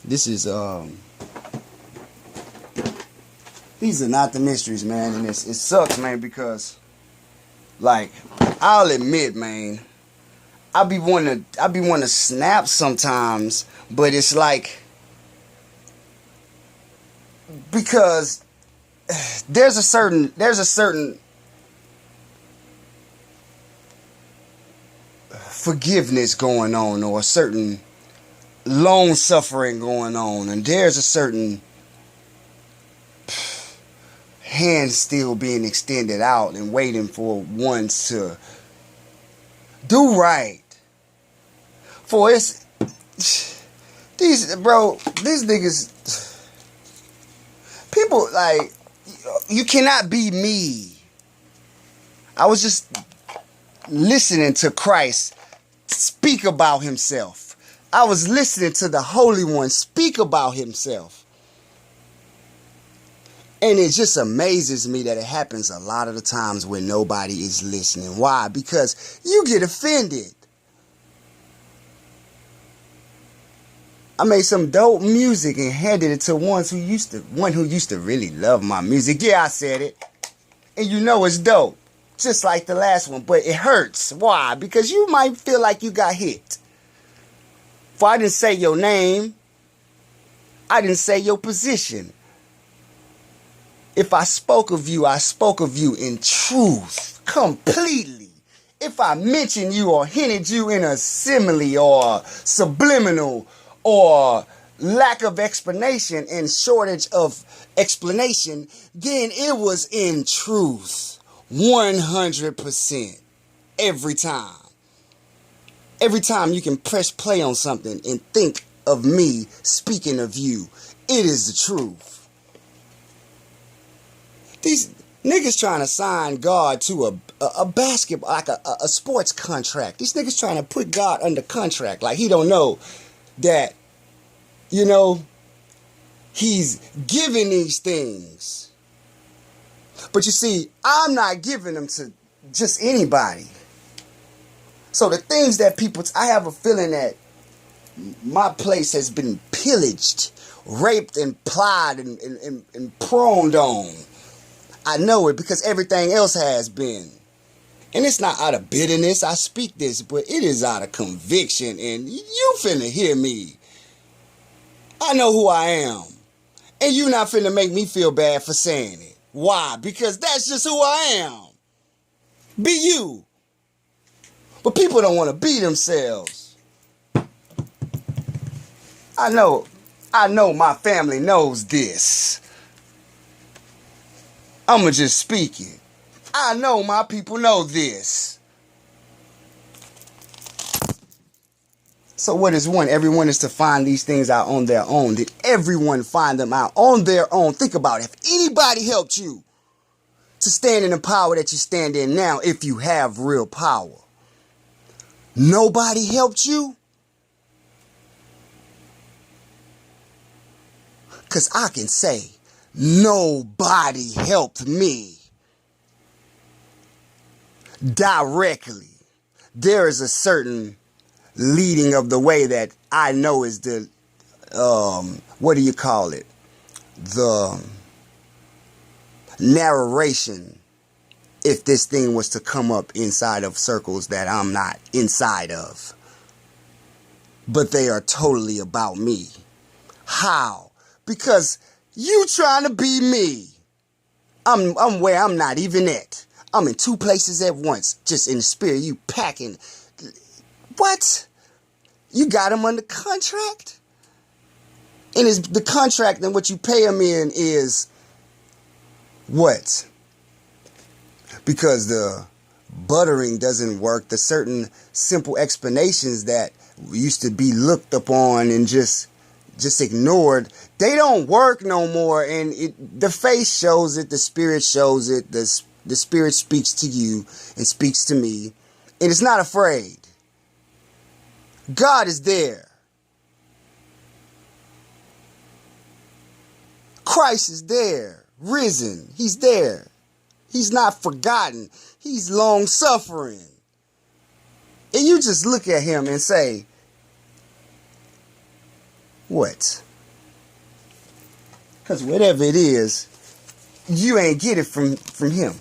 This is these are not the mysteries, man, and it sucks, man, because like I'll admit, man, I be wanting to snap sometimes, but it's like because there's a certain forgiveness going on, or a certain long suffering going on, and there's a certain hand still being extended out and waiting for ones to do right. For it's these niggas, people like, you cannot be me. I was just listening to Christ speak about himself. I was listening to the Holy One speak about himself. And it just amazes me that it happens a lot of the times when nobody is listening. Why? Because you get offended. I made some dope music and handed it to one who used to really love my music. Yeah, I said it. And you know it's dope. Just like the last one. But it hurts. Why? Because you might feel like you got hit. If I didn't say your name, I didn't say your position. If I spoke of you, I spoke of you in truth, completely. If I mentioned you or hinted you in a simile or subliminal or lack of explanation and shortage of explanation, then it was in truth. 100%. Every time. Every time you can press play on something and think of me speaking of you, it is the truth. These niggas trying to sign God to a basketball, like a sports contract. These niggas trying to put God under contract. Like he don't know that, you know, he's giving these things. But you see, I'm not giving them to just anybody. So the things that people, I have a feeling that my place has been pillaged, raped, and plied and proned on. I know it because everything else has been. And it's not out of bitterness I speak this, but it is out of conviction, and you finna hear me. I know who I am. And you not finna make me feel bad for saying it. Why? Because that's just who I am. Be you. But people don't want to be themselves. I know my family knows this. I'ma just speak it. I know my people know this. So what is one? Everyone is to find these things out on their own. Did everyone find them out on their own? Think about it. If anybody helped you to stand in the power that you stand in now, if you have real power, nobody helped you? Because I can say, nobody helped me directly. There is a certain leading of the way that I know is the, what do you call it? The narration, if this thing was to come up inside of circles that I'm not inside of. But they are totally about me. How? Because you trying to be me. I'm where I'm not even at. I'm in two places at once, just in the spirit. You packing. What? You got him under contract? And it's the contract, and what you pay him in is what? Because the buttering doesn't work. The certain simple explanations that used to be looked upon and just ignored, they don't work no more. And the face shows it, the spirit shows it, the spirit speaks to you and speaks to me, and it's not afraid. God is there. Christ is there, risen. He's there. He's not forgotten. He's long suffering. And you just look at him and say, what? Because whatever it is, you ain't get it from him.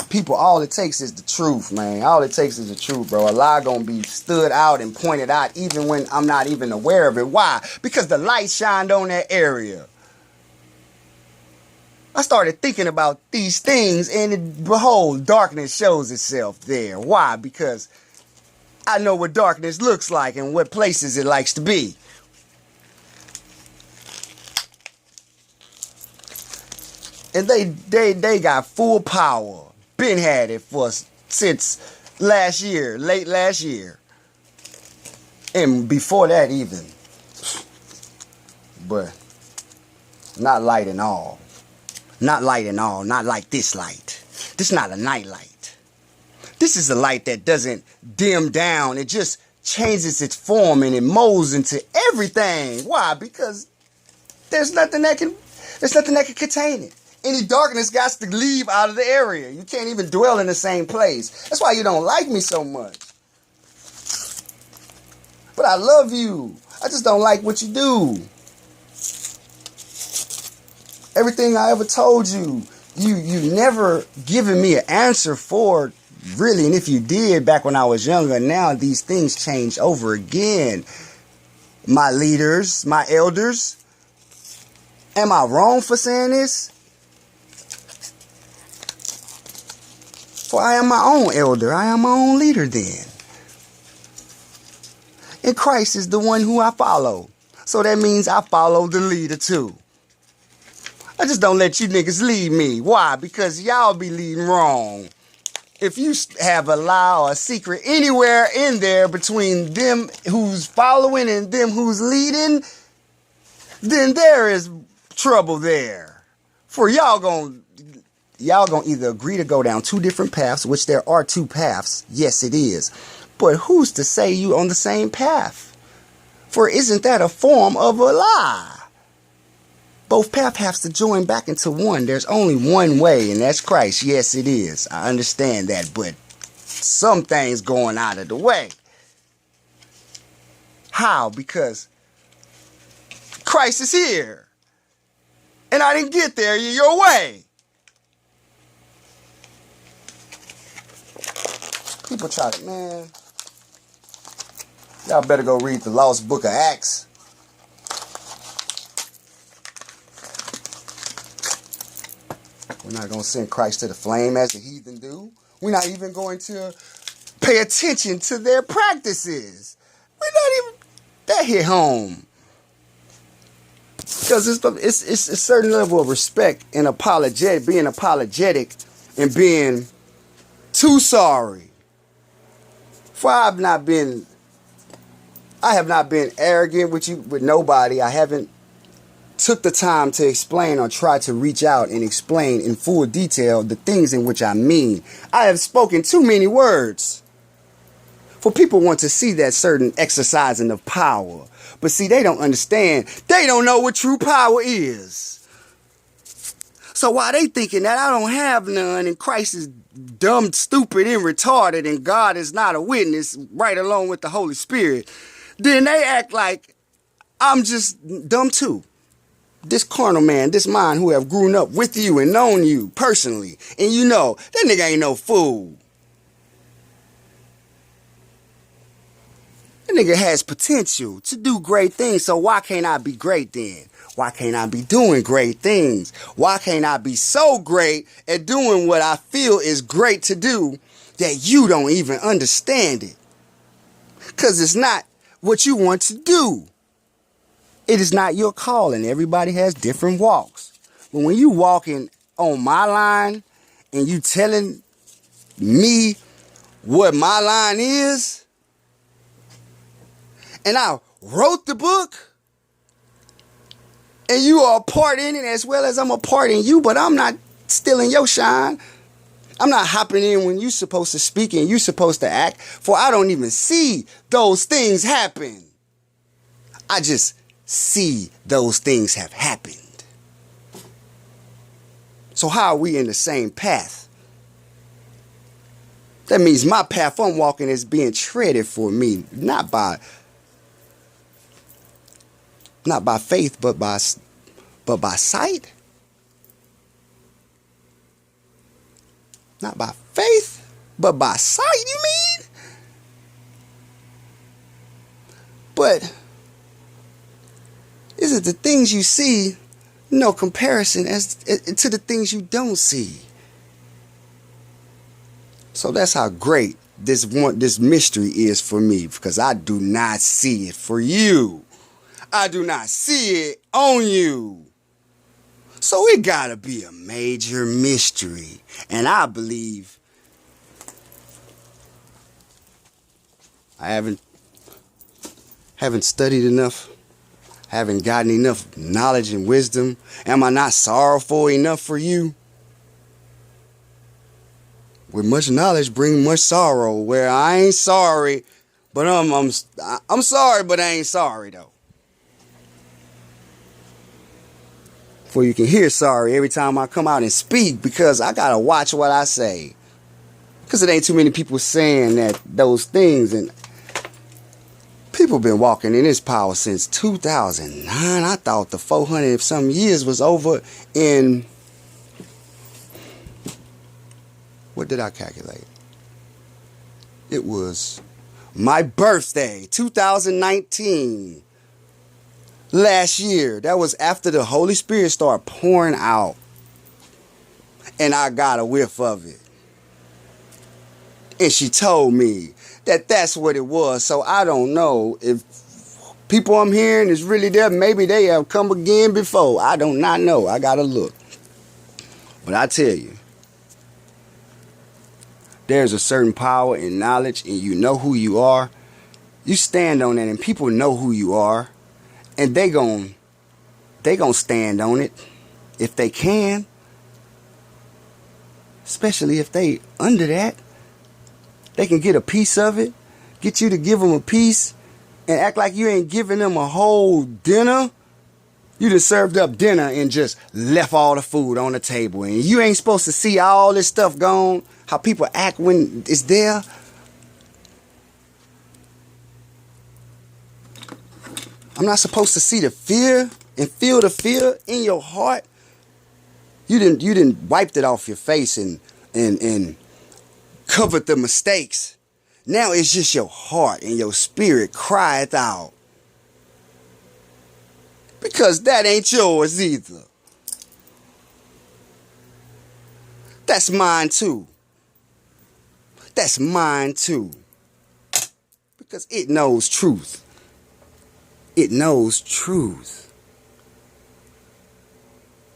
People, all it takes is the truth, man. All it takes is the truth, bro. A lie gonna be stood out and pointed out even when I'm not even aware of it. Why? Because the light shined on that area. I started thinking about these things, and behold, darkness shows itself there. Why? Because I know what darkness looks like and what places it likes to be. And they got full power. Been had it for since last year, late last year. And before that even. But not light and all. Not light and all. Not like this light. This is not a night light. This is a light that doesn't dim down. It just changes its form and it molds into everything. Why? Because there's nothing that can contain it. Any darkness got to leave out of the area. You can't even dwell in the same place. That's why you don't like me so much. But I love you. I just don't like what you do. Everything I ever told you, you never given me an answer for, really. And if you did back when I was younger, now these things change over again. My leaders, my elders, am I wrong for saying this? For I am my own elder. I am my own leader then. And Christ is the one who I follow. So that means I follow the leader too. I just don't let you niggas lead me. Why? Because y'all be leading wrong. If you have a lie or a secret anywhere in there between them who's following and them who's leading, then there is trouble there. For y'all gonna either agree to go down two different paths, which there are two paths. Yes, it is. But who's to say you on the same path? For isn't that a form of a lie? Both paths have to join back into one. There's only one way, and that's Christ. Yes, it is. I understand that, but some things going out of the way. How? Because Christ is here. And I didn't get there your way. People try to, man. Y'all better go read the lost book of Acts. We're not going to send Christ to the flame as the heathen do. We're not even going to pay attention to their practices. We're not even, that hit home. Because it's a certain level of respect and being apologetic and being too sorry. For I have not been arrogant with nobody. I haven't took the time to explain or try to reach out and explain in full detail the things in which I mean. I have spoken too many words. For people want to see that certain exercising of power. But see, they don't understand. They don't know what true power is. So while they thinking that I don't have none and Christ is dumb, stupid, and retarded and God is not a witness right along with the Holy Spirit, then they act like I'm just dumb too. This carnal man, this mind who have grown up with you and known you personally, and you know, that nigga ain't no fool. That nigga has potential to do great things, so why can't I be great then? Why can't I be doing great things? Why can't I be so great at doing what I feel is great to do that you don't even understand it? Because it's not what you want to do. It is not your calling. Everybody has different walks. But when you walking on my line and you telling me what my line is, and I wrote the book, and you are a part in it as well as I'm a part in you, but I'm not stealing your shine. I'm not hopping in when you're supposed to speak and you're supposed to act, for I don't even see those things happen. I just see those things have happened. So how are we in the same path? That means my path I'm walking is being treaded for me, not by Not by faith, but by sight? Not by faith, but by sight, you mean? But is it the things you see no comparison as to the things you don't see? So that's how great this mystery is for me, because I do not see it for you. I do not see it on you. So it gotta be a major mystery. And I believe I haven't studied enough, haven't gotten enough knowledge and wisdom. Am I not sorrowful enough for you? With much knowledge bring much sorrow. Where I ain't sorry, but I'm sorry, but I ain't sorry though. For you can hear sorry every time I come out and speak, because I gotta watch what I say. Because it ain't too many people saying those things, and people been walking in this power since 2009. I thought the 400 some years was over in, what did I calculate? It was my birthday, 2019. Last year. That was after the Holy Spirit started pouring out. And I got a whiff of it. And she told me that that's what it was. So I don't know if people I'm hearing is really there. Maybe they have come again before. I do not know. I gotta look. But I tell you, there's a certain power and knowledge, and you know who you are. You stand on it, and people know who you are. And they gon' stand on it if they can. Especially if they under that. They can get a piece of it. Get you to give them a piece. And act like you ain't giving them a whole dinner. You just served up dinner and just left all the food on the table. And you ain't supposed to see all this stuff gone. How people act when it's there. I'm not supposed to see the fear and feel the fear in your heart. You didn't wiped it off your face and covered the mistakes. Now it's just your heart and your spirit crieth out. Because that ain't yours either. That's mine too. That's mine too. Because it knows truth. It knows truth.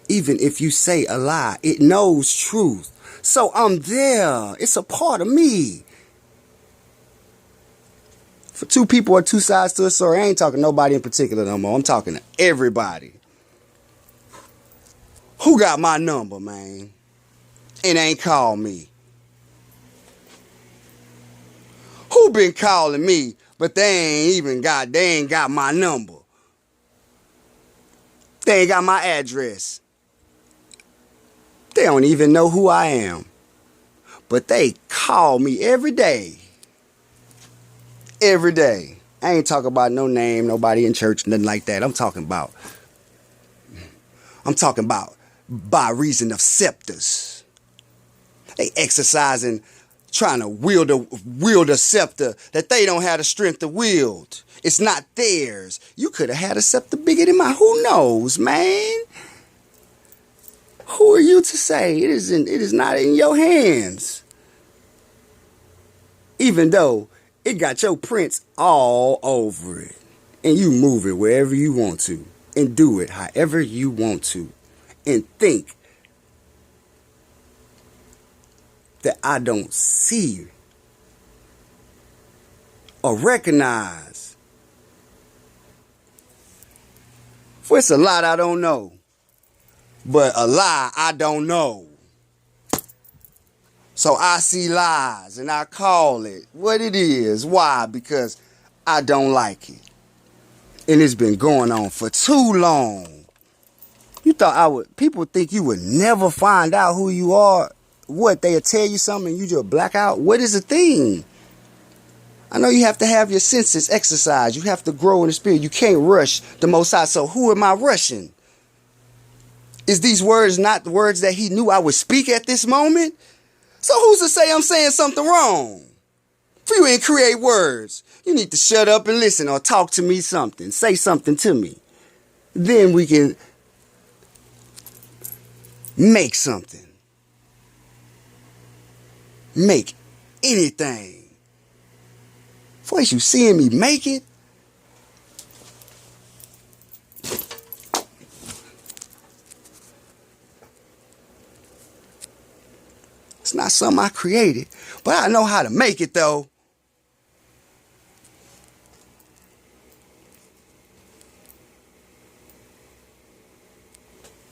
Even if you say a lie, it knows truth. So I'm there. It's a part of me. For two people or two sides to a story, I ain't talking nobody in particular no more. I'm talking to everybody. Who got my number, man? And ain't called me? Who been calling me, but they ain't got my number? They ain't got my address. They don't even know who I am. But they call me every day. Every day. I ain't talking about no name, nobody in church, nothing like that. I'm talking about by reason of scepters. They exercising, trying to wield a scepter that they don't have the strength to wield. It's not theirs. You could have had a scepter bigger than mine. Who knows, man? Who are you to say? It is not in your hands. Even though it got your prints all over it. And you move it wherever you want to. And do it however you want to. And think that I don't see or recognize. For it's a lot I don't know. But a lie I don't know. So I see lies and I call it what it is. Why? Because I don't like it. And it's been going on for too long. You thought people think you would never find out who you are. What, they'll tell you something and you just black out? What is the thing? I know you have to have your senses exercised. You have to grow in the spirit. You can't rush the Most High. So who am I rushing? Is these words not the words that he knew I would speak at this moment? So who's to say I'm saying something wrong? For you ain't create words. You need to shut up and listen or talk to me something. Say something to me. Then we can make something. Make anything. First you seeing me make it. It's not something I created, but I know how to make it though.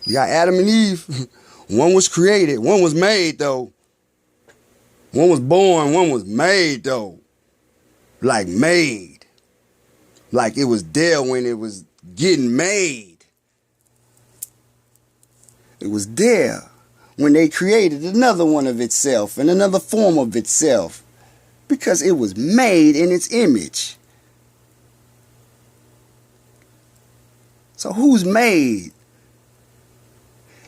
You got Adam and Eve. One was created, one was made though. One was born, one was made though. Like made. Like it was there when it was getting made. It was there when they created another one of itself and another form of itself. Because it was made in its image. So who's made?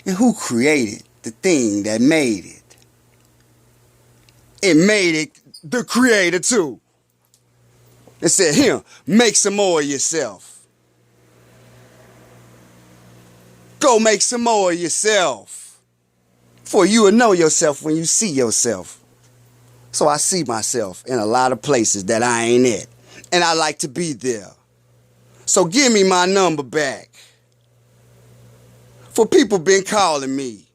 And who created the thing that made it? It made it the creator too. It said, here, make some more of yourself. Go make some more of yourself. For you will know yourself when you see yourself. So I see myself in a lot of places that I ain't at. And I like to be there. So give me my number back. For people been calling me.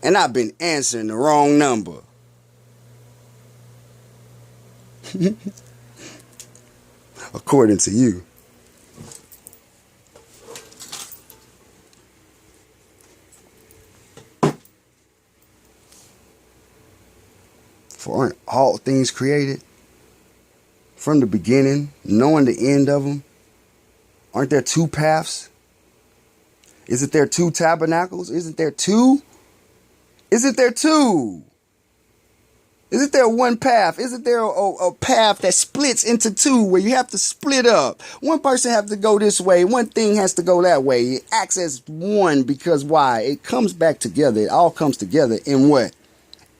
And I've been answering the wrong number. According to you. For aren't all things created from the beginning, knowing the end of them? Aren't there two paths? Isn't there two tabernacles? Isn't there two? Isn't there two? Isn't there one path? Isn't there a path that splits into two where you have to split up? One person has to go this way. One thing has to go that way. It acts as one because why? It comes back together. It all comes together in what?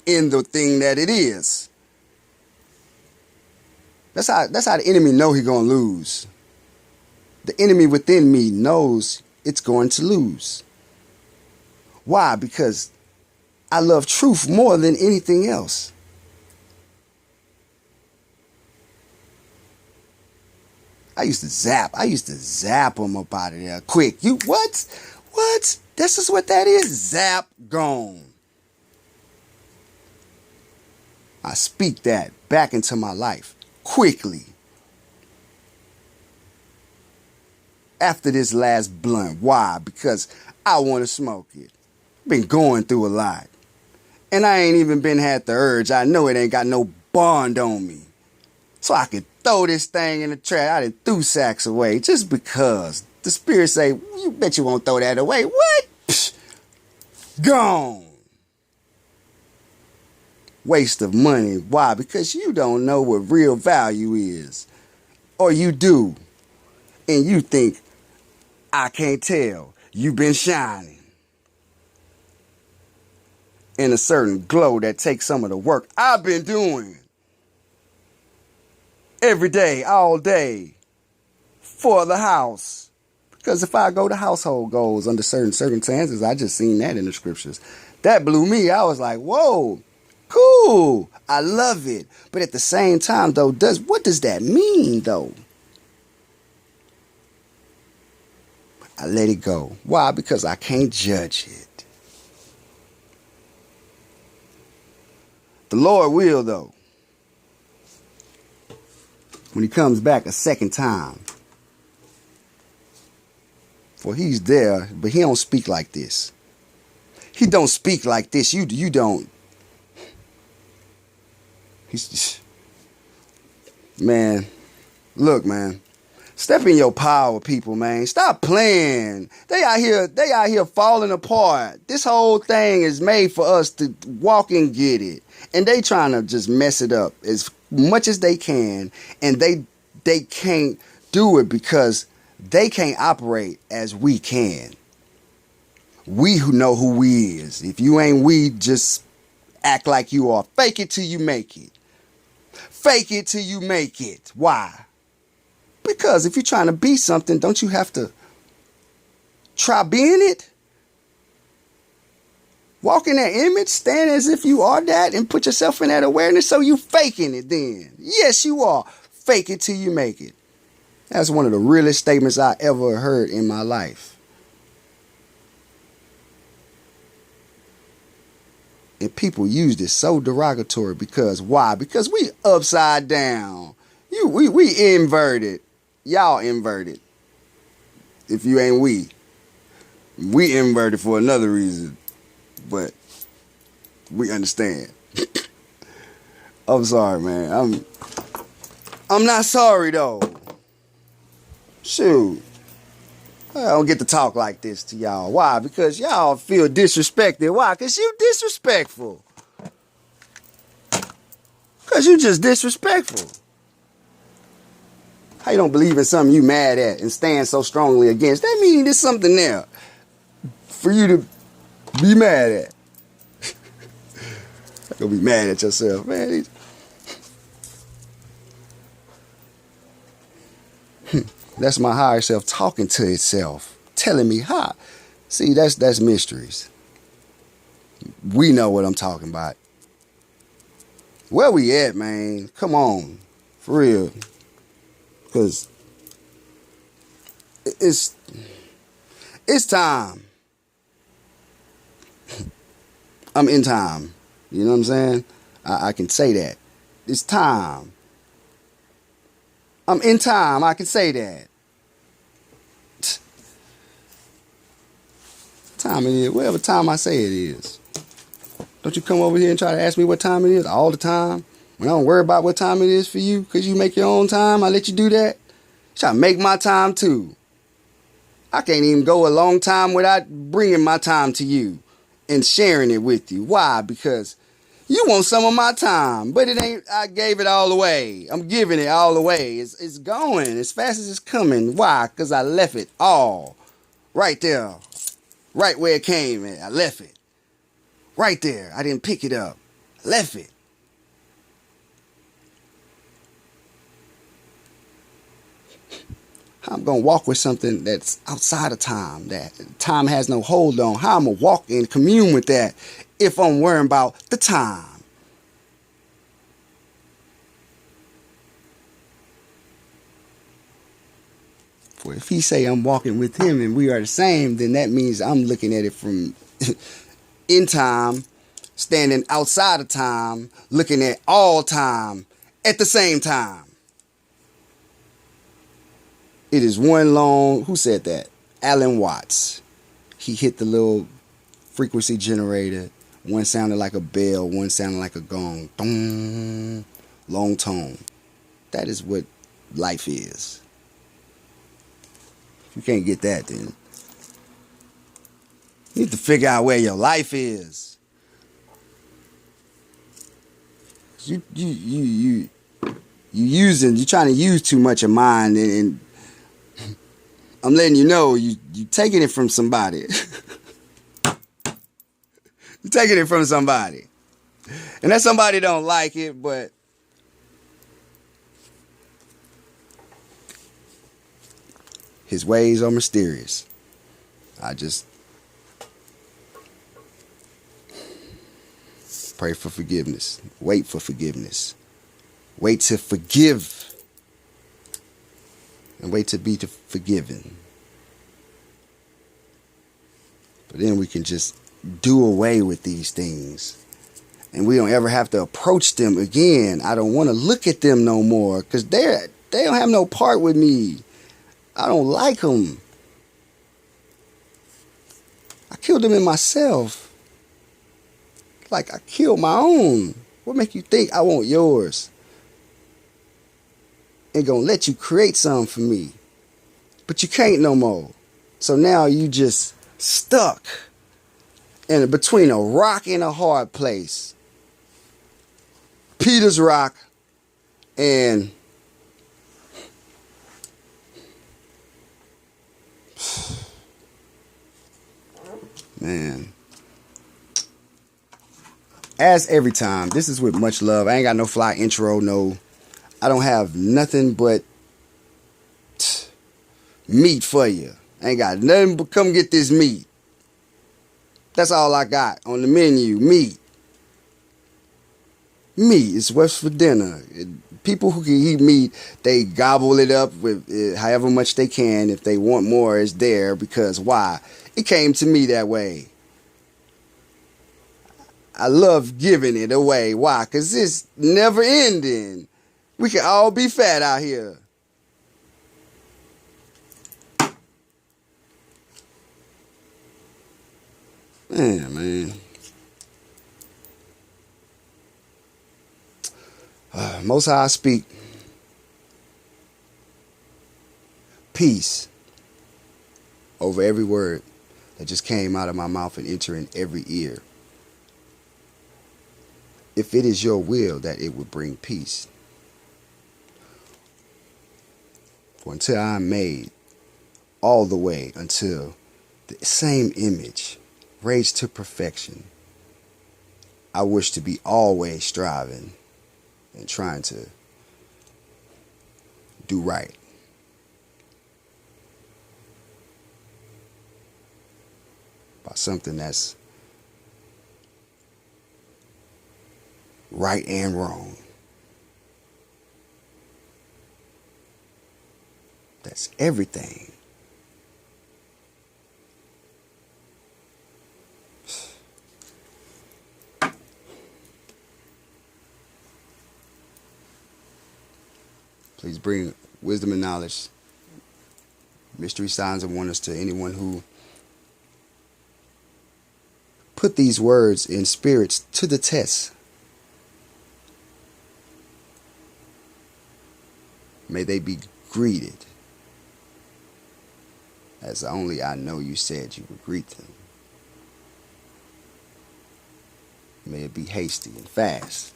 In the thing that it is. That's how the enemy know he's going to lose. The enemy within me knows it's going to lose. Why? Because I love truth more than anything else. I used to zap them up out of there quick. You what? What? This is what that is? Zap, gone. I speak that back into my life quickly. After this last blunt. Why? Because I want to smoke it. Been going through a lot. And I ain't even had the urge. I know it ain't got no bond on me. So I could throw this thing in the trash. I done threw sacks away just because. The spirit say, you bet you won't throw that away. What? Psh, gone. Waste of money. Why? Because you don't know what real value is. Or you do. And you think, I can't tell. You've been shining. In a certain glow that takes some of the work I've been doing. Every day, all day. For the house. Because if I go to household goals under certain circumstances, I just seen that in the scriptures. That blew me. I was like, whoa. Cool. I love it. But at the same time, though, what does that mean, though? I let it go. Why? Because I can't judge it. The Lord will, though. When he comes back a second time. For he's there, but he don't speak like this. He don't speak like this. You don't. He's just, man, look, man. Step in your power, people, man. Stop playing. They out here falling apart. This whole thing is made for us to walk and get it. And they trying to just mess it up as much as they can, and they can't do it because they can't operate as we can. We who know who we is. If you ain't we, just act like you are. Fake it till you make it. Fake it till you make it. Why? Because if you're trying to be something, don't you have to try being it? Walk in that image, stand as if you are that, and put yourself in that awareness, so you faking it then. Yes, you are. Fake it till you make it. That's one of the realest statements I ever heard in my life. And people use this so derogatory because why? Because we upside down. We inverted. Y'all inverted. If you ain't we. We inverted for another reason. But we understand. I'm sorry, man. I'm not sorry though. Shoot. I don't get to talk like this to y'all. Why? Because y'all feel disrespected. Why? Because you disrespectful. Because you just disrespectful. How you don't believe in something you mad at and stand so strongly against? That means there's something there for you to be mad at. You'll be mad at yourself, man. That's my higher self talking to itself, telling me how. See, that's mysteries. We know what I'm talking about. Where we at, man? Come on, for real. Cause it's time. I'm in time. You know what I'm saying? I can say that. It's time. I'm in time. I can say that. Time it is. Whatever time I say it is. Don't you come over here and try to ask me what time it is all the time. When I don't worry about what time it is for you because you make your own time, I let you do that. Try to make my time too. I can't even go a long time without bringing my time to you and sharing it with you. Why? Because you want some of my time, but it ain't. I gave it all away. I'm giving it all away. It's going as fast as it's coming. Why? Because I left it all right there, right where it came. And I left it right there. I didn't pick it up. I left it. I'm going to walk with something that's outside of time, that time has no hold on. How I'm going to walk and commune with that if I'm worrying about the time? For if he say I'm walking with him and we are the same, then that means I'm looking at it from in time, standing outside of time, looking at all time at the same time. It is one long, who said that? Alan Watts. He hit the little frequency generator. One sounded like a bell, one sounded like a gong. Dong, long tone. That is what life is. If you can't get that, then you need to figure out where your life is. You're trying to use too much of mine, and I'm letting you know you taking it from somebody. You're taking it from somebody. And that somebody don't like it, but his ways are mysterious. I just pray for forgiveness. Wait for forgiveness. Wait to forgive. And wait to be forgiven. But then we can just do away with these things. And we don't ever have to approach them again. I don't want to look at them no more. Because they don't have no part with me. I don't like them. I killed them in myself. Like I killed my own. What make you think I want yours? And gonna let you create something for me. But you can't no more. So now you just stuck in between a rock and a hard place. Peter's rock And man, as every time, this is with much love. I ain't got no fly intro, no. I don't have nothing but meat for you. I ain't got nothing but come get this meat. That's all I got on the menu, meat. Meat is what's for dinner. People who can eat meat, they gobble it up with however much they can. If they want more, it's there because why? It came to me that way. I love giving it away. Why? Because it's never ending. We can all be fat out here. Man. Most High, I speak peace over every word that just came out of my mouth and entering every ear. If it is your will that it would bring peace. For until I am made all the way until the same image, raised to perfection, I wish to be always striving and trying to do right. By something that's right and wrong. That's everything. Please bring wisdom and knowledge, mystery, signs, and wonders to anyone who put these words in spirits to the test. May they be greeted as only I know you said you would greet them. May it be hasty and fast.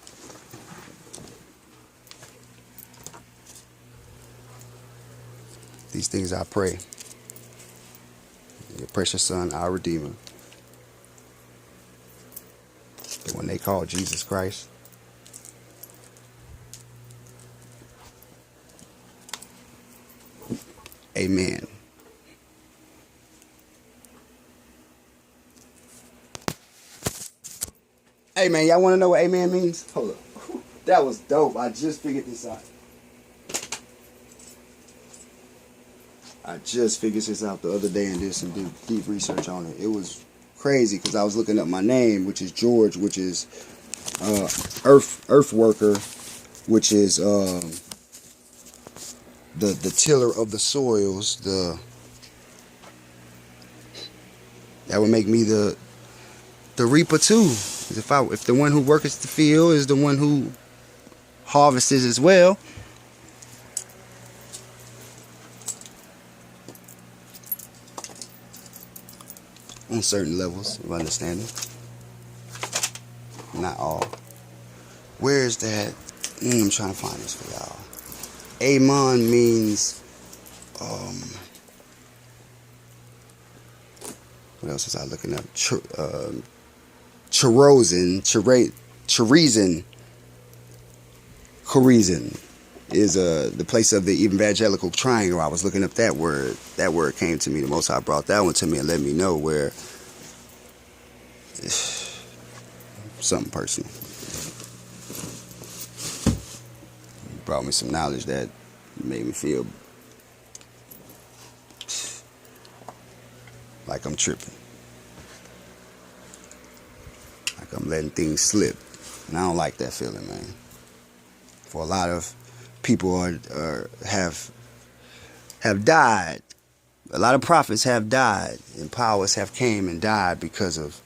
These things I pray. Your precious Son, our Redeemer. The one they call Jesus Christ. Amen. Hey man, y'all want to know what amen means? Hold up. That was dope. I just figured this out. I just figured this out the other day and did some deep research on it. It was crazy because I was looking up my name, which is George, which is earth worker, which is the tiller of the soils. That would make me the reaper too. If the one who worketh the field is the one who harvests as well. On certain levels of understanding. Not all. Where is that? I'm trying to find this for y'all. Amon means what else was I looking up? Chorizin is the place of the evangelical triangle. I was looking up that word. That word came to me. The Most High brought that one to me and let me know where something personal. He brought me some knowledge that made me feel like I'm tripping. Like I'm letting things slip. And I don't like that feeling, man. For a lot of people have died. A lot of prophets have died, and powers have came and died because of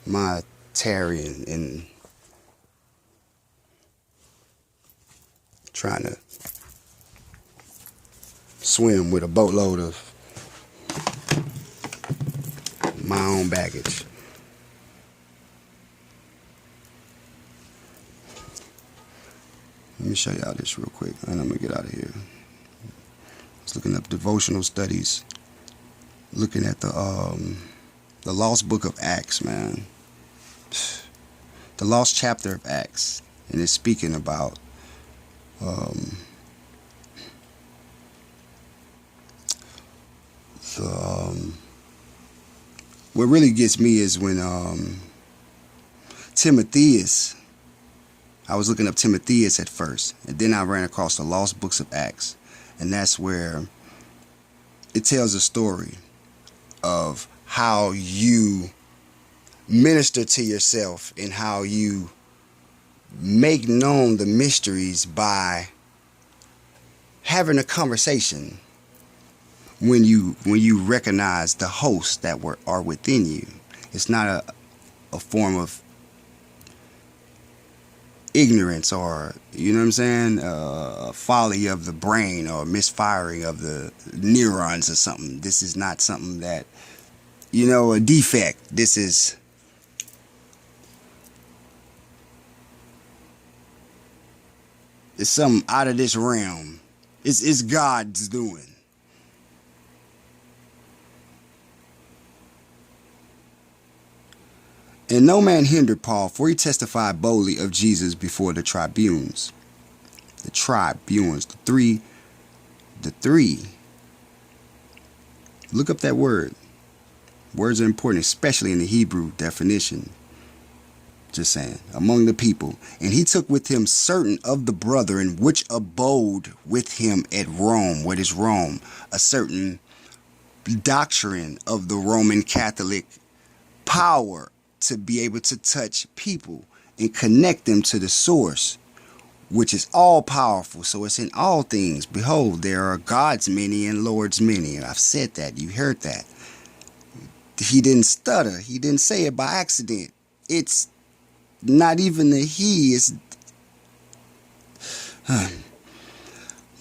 my tarrying and trying to swim with a boatload of my own baggage. Let me show y'all this real quick, and I'm gonna get out of here. I was looking up devotional studies, looking at the lost book of Acts, man. The lost chapter of Acts, and it's speaking about what really gets me is when Timotheus. I was looking up Timotheus at first, and then I ran across the lost books of Acts, and that's where it tells a story of how you minister to yourself and how you make known the mysteries by having a conversation when you recognize the hosts that are within you. It's not a form of ignorance or, you know what I'm saying, folly of the brain or misfiring of the neurons or something. This is not something that, a defect. This is it's something out of this realm. It's God's doing. And no man hindered Paul, for he testified boldly of Jesus before the tribunes. The tribunes, the three. Look up that word. Words are important, especially in the Hebrew definition. Just saying, among the people. And he took with him certain of the brethren which abode with him at Rome. What is Rome? A certain doctrine of the Roman Catholic power to be able to touch people and connect them to the source, which is all powerful. So it's in all things. Behold, there are gods many and lords many. I've said that. You heard that. He didn't stutter. He didn't say it by accident. It's not even the he. It's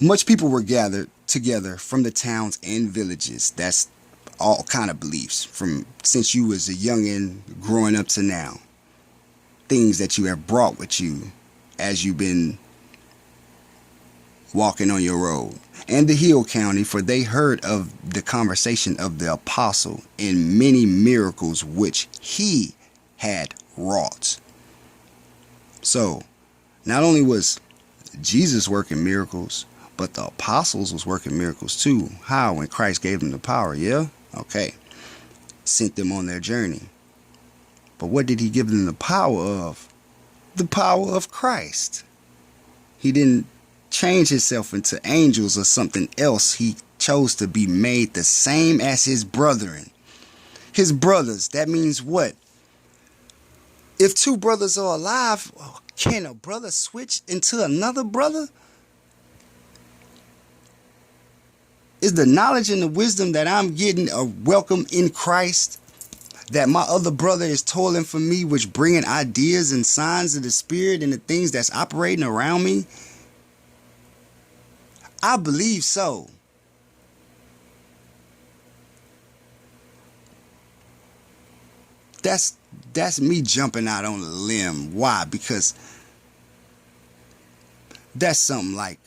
much people were gathered together from the towns and villages. That's all kind of beliefs from since you was a youngin' growing up to now. Things that you have brought with you as you've been walking on your road. And the hill county, for they heard of the conversation of the apostle and many miracles which he had wrought. So, not only was Jesus working miracles, but the apostles was working miracles too. How? When Christ gave them the power, yeah? Okay. Sent them on their journey. But what did he give them the power of? The power of Christ. He didn't change himself into angels or something else. He chose to be made the same as his brethren. His brothers, that means what? If two brothers are alive, can a brother switch into another brother? Is the knowledge and the wisdom that I'm getting a welcome in Christ, that my other brother is toiling for me, which bringing ideas and signs of the Spirit and the things that's operating around me? I believe so. That's me jumping out on a limb. Why? Because it's something like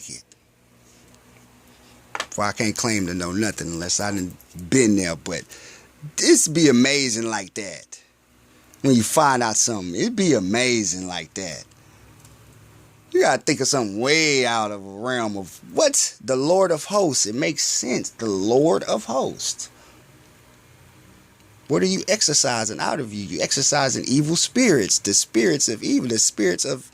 it. For I can't claim to know nothing unless I done been there, but this be amazing like that. When you find out something, it'd be amazing like that. You gotta think of something way out of a realm of what? The Lord of hosts. It makes sense. The Lord of hosts. What are you exercising out of you? You exercising evil spirits, the spirits of evil, the spirits of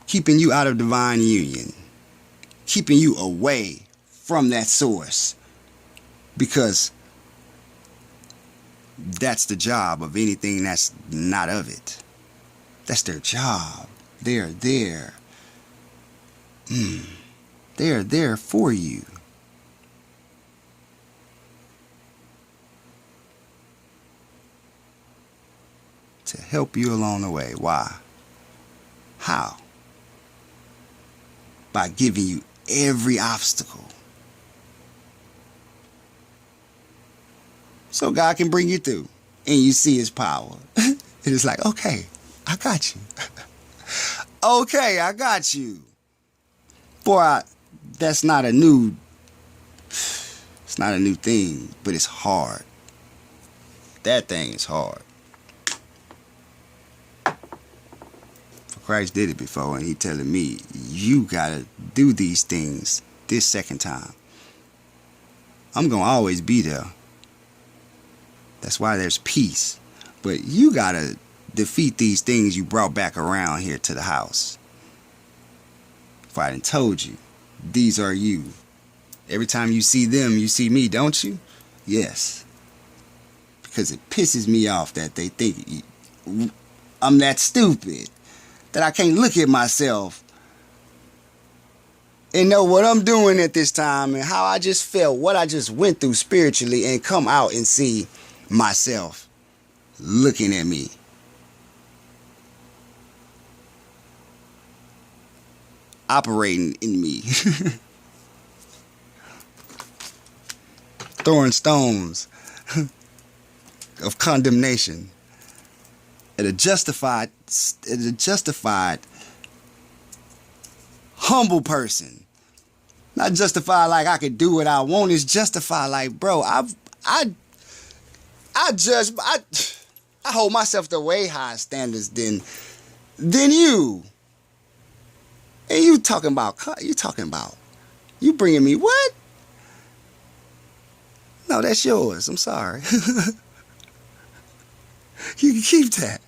keeping you out of divine union, keeping you away from that source, because that's the job of anything that's not of it. That's their job. They're there. They're there for you. To help you along the way. Why? How? By giving you every obstacle. So God can bring you through. And you see his power. And it's like, okay, I got you. Okay, I got you. Boy, that's not a new, it's not a new thing, but it's hard. That thing is hard. For Christ did it before, and he telling me, you gotta do these things this second time. I'm gonna always be there. That's why there's peace. But you gotta defeat these things you brought back around here to the house. If I done told you, these are you. Every time you see them, you see me, don't you? Yes. Because it pisses me off that they think I'm that stupid, that I can't look at myself and know what I'm doing at this time and how I just felt, what I just went through spiritually, and come out and see myself looking at me. Operating in me. Throwing stones of condemnation at a justified humble person. Not justified like I could do what I want. It's justified like, bro, I hold myself to way higher standards than you. And you bringing me what? No, that's yours. I'm sorry. You can keep that.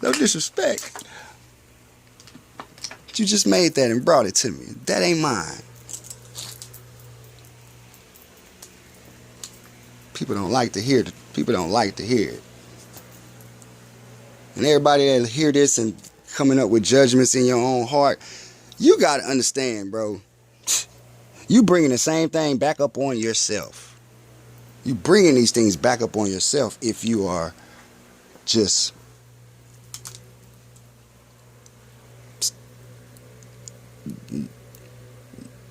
No disrespect. You just made that and brought it to me. That ain't mine. People don't like to hear it. And everybody that hear this and coming up with judgments in your own heart, you got to understand, bro. You bringing the same thing back up on yourself. You bringing these things back up on yourself if you are just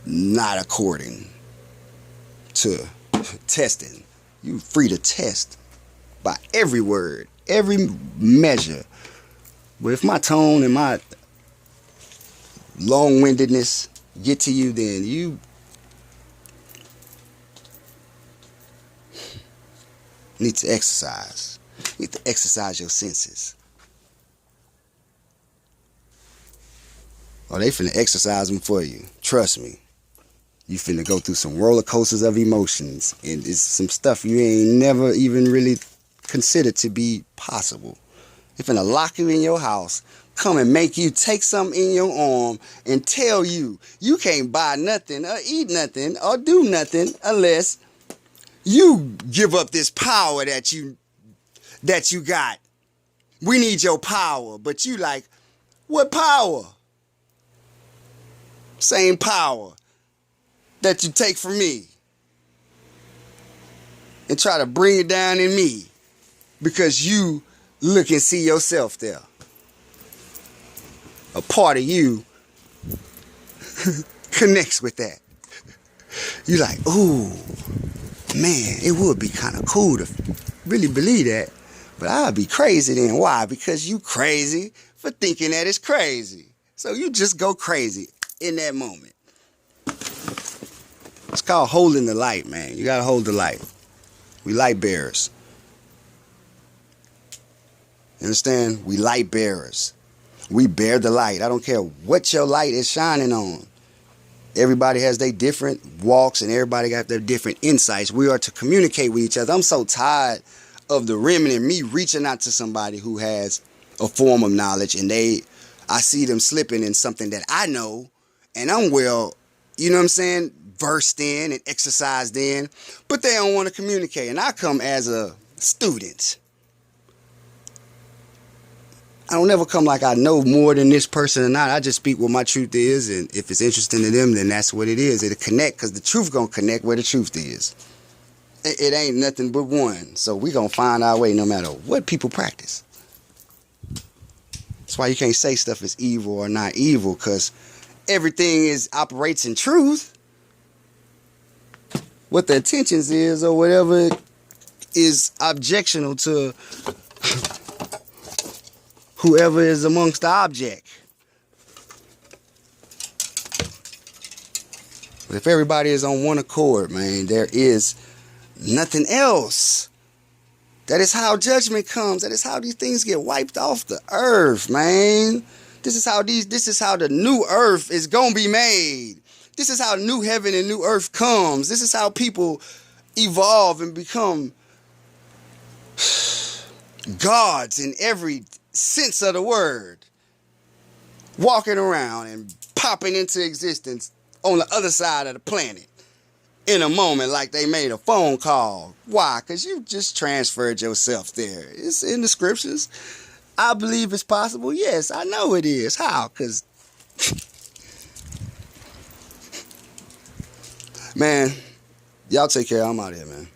not according to testing. You free to test by every word, every measure. But if my tone and my long-windedness get to you, then you need to exercise. You need to exercise your senses. Oh, they finna exercise them for you. Trust me. You finna go through some roller coasters of emotions. And it's some stuff you ain't never even really considered to be possible. They finna lock you in your house, come and make you take something in your arm and tell you you can't buy nothing or eat nothing or do nothing unless you give up this power that you got. We need your power. But you like, what power? Same power that you take from me and try to bring it down in me because you look and see yourself there. A part of you connects with that. You like, ooh, man, it would be kind of cool to really believe that, but I'd be crazy then. Why? Because you crazy for thinking that it's crazy. So you just go crazy in that moment. It's called holding the light, man. You gotta hold the light. We light bearers. You understand? We light bearers. We bear the light. I don't care what your light is shining on. Everybody has their different walks and everybody got their different insights. We are to communicate with each other. I'm so tired of the remnant, me reaching out to somebody who has a form of knowledge and I see them slipping in something that I know and I'm well, you know what I'm saying, versed in and exercised in, but they don't want to communicate. And I come as a student. I don't ever come like I know more than this person or not. I just speak what my truth is, and if it's interesting to them, then that's what it is. It'll connect, because the truth gonna connect where the truth is. It ain't nothing but one. So we gonna find our way no matter what people practice. That's why you can't say stuff is evil or not evil, because everything operates in truth. What the intentions is or whatever is objectional to whoever is amongst the object. But if everybody is on one accord, man, there is nothing else. That is how judgment comes. That is how these things get wiped off the earth, man. This is how the new earth is gonna be made. This is how new heaven and new earth comes. This is how people evolve and become gods in every sense of the word. Walking around and popping into existence on the other side of the planet in a moment, like they made a phone call. Why? Because you just transferred yourself there. It's in the scriptures. I believe it's possible. Yes, I know it is. How? Because, man, y'all take care. I'm out of here, man.